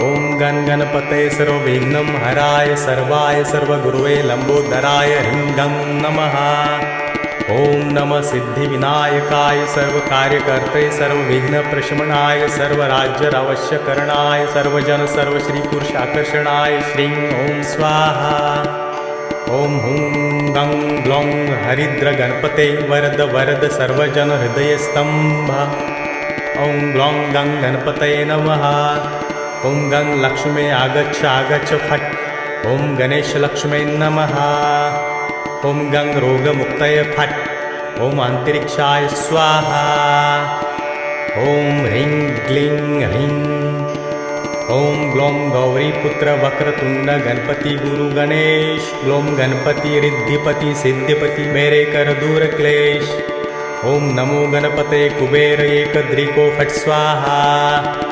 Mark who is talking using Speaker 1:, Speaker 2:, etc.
Speaker 1: ओम गण गणपते सर्वविघ्नं हराय सर्वाय सर्वगुरुवे लंबोदराय ह्रीं गं नमः। ओम नमः सिद्धिविनायकाय सर्वकार्यकर्ते सर्वविघ्नप्रशमनाय सर्वराज्यावश्यकरणाय सर्वजन सर्वश्रीपुरुषाकर्षणाय श्रीं ओम स्वाहा। ओम हुं गं ग्लौं हरिद्र गणपते वरद वरद सर्वजन हृदयस्तंभ। ओम ग्लौं गं गणपतये नमः। ओम गं लक्ष्मी आगच्छ आगच्छ फट्। ओम गणेश लक्ष्मी नमः। ओम गं रोगमुक्तये फट्। ओम अंतरिक्षाय स्वाहा। ओम ह्रीं क्लीं ह्रीं। ओम ग्लौं गौरीपुत्र वक्रतुंड गणपति गुरु गणेश। ग्लौं गणपति रिद्धिपति सिद्धिपति मेरे कर दूर क्लेश। ओम नमो गणपते कुबेर एकदृको फट् स्वाहा।